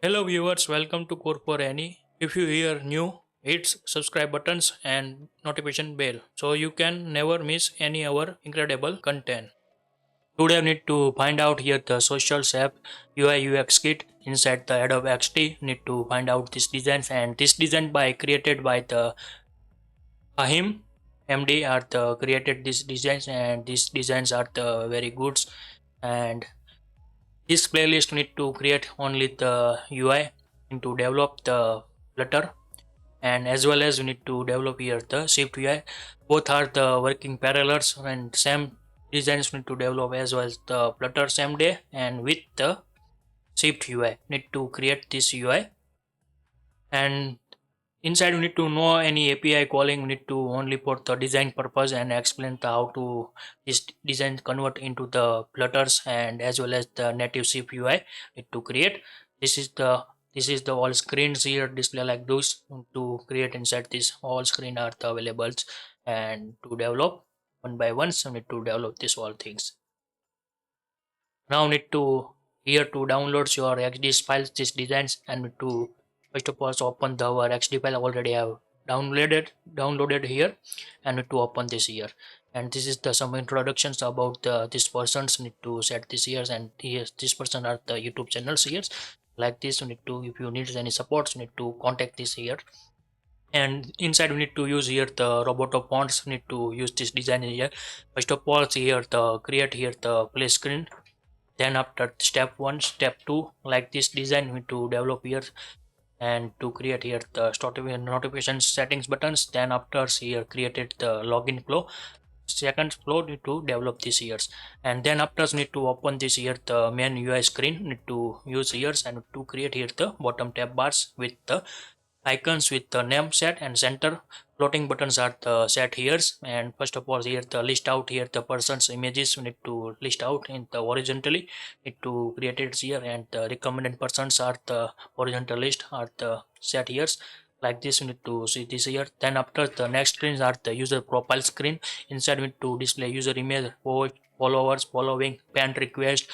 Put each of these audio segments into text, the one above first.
Hello viewers, welcome to Code for Any. If you hear new, hit subscribe buttons and notification bell so you can never miss any our incredible content. Today I need to find out here the social app UIUX kit inside the Adobe XD. Need to find out this designs and this design by created by the Ahim MD are the created these designs and these designs are the very goods and this playlist need to create only the UI and to develop the Flutter and as well as we need to develop here the SwiftUI. Both are the working parallels and same designs need to develop as well as the Flutter same day and with the SwiftUI need to create this UI and inside we need to know any API calling we need to only for the design purpose and explain the how to this design convert into the flutters and as well as the native Swift UI need to create. This is the all screens here display like those to create inside this all screen are the availables and to develop one by one so need to develop this all things. Now need to here to download your XD files this designs and need to first of all open the our XD file already have downloaded here and need to open this here and this is the some introductions about this persons need to set this here and here this person are the YouTube channels here like this you need to if you need any support you need to contact this here and inside we need to use here the robot of fonts need to use this design here. First of all here the create here the play screen, then after step 1 step 2 like this design we to develop here and to create here the notification settings buttons, then after here created the login flow, second flow need to develop this here and then after need to open this here the main UI screen need to use here and to create here the bottom tab bars with the icons with the name set and center floating buttons are the set here and first of all here the list out here the person's images we need to list out in the horizontally need to create it here and the recommended persons are the horizontal list are the set here like this we need to see this here. Then after the next screens are the user profile screen, inside we need to display user image, post, followers, following, band request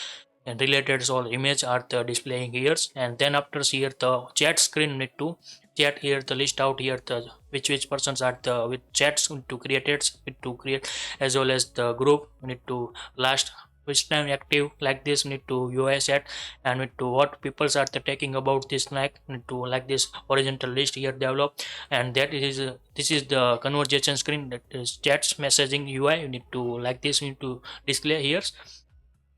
and related all image are the displaying here and then after here the chat screen need to chat here the list out here the which persons are the with chats to create it to create as well as the group we need to last which time active like this need to UI set and need to what peoples are the taking about this like need to like this horizontal list here develop and that is this is the conversation screen that is chats messaging UI you need to like this you need to display here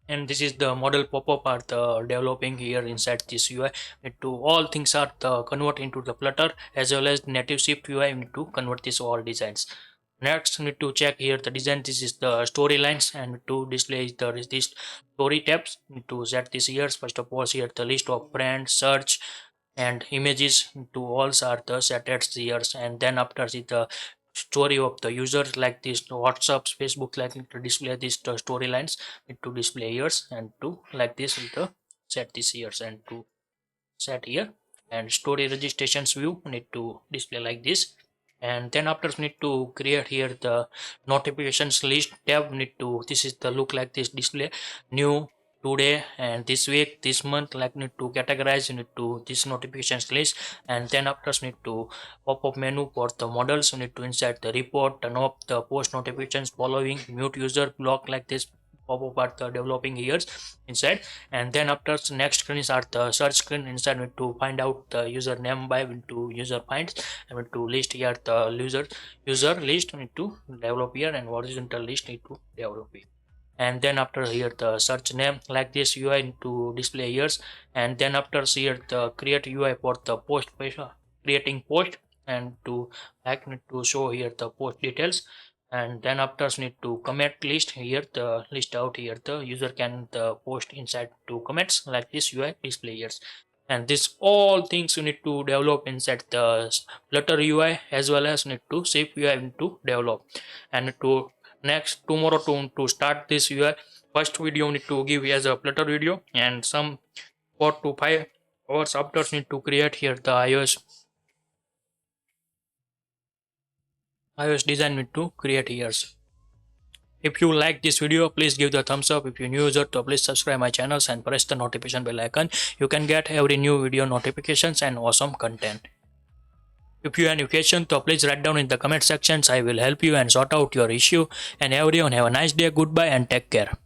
and this is the model pop-up are the developing here inside this UI need to all things are the convert into the Flutter as well as native Swift UI need to convert this all designs. Next need to check here the design this is the storylines and to display the this story tabs need to set this here first of all here the list of friends search and images to all are the set at here and then after see the story of the users like this WhatsApp Facebook like to display these storylines need to display here and to like this with the set this here and to set here and story registrations view need to display like this and then after need to create here the notifications list tab need to this is the look like this display new today and this week this month like need to categorize you need to this notifications list and then after need to pop-up menu for the models you need to insert the report turn off the post notifications following mute user block like this pop-up are the developing here inside and then after next screens are the search screen inside need to find out the username by into user finds and need to list here the user list need to develop here and horizontal list need to develop here and then after here the search name like this UI need to display here and then after here the create UI for the post page creating post and to like need to show here the post details and then after need to comment list here the list out here the user can the post inside to comments like this UI display here and this all things you need to develop inside the Flutter UI as well as need to save UI to develop and to next tomorrow to start this UI first video need to give as a Flutter video and some 4 to 5 hours after need to create here the iOS design need to create here. If you like this video, please give the thumbs up. If you're new user, so please subscribe my channels and press the notification bell icon. You can get every new video notifications and awesome content. If you have any question, so please write down in the comment sections. I will help you and sort out your issue. And everyone have a nice day. Goodbye and take care.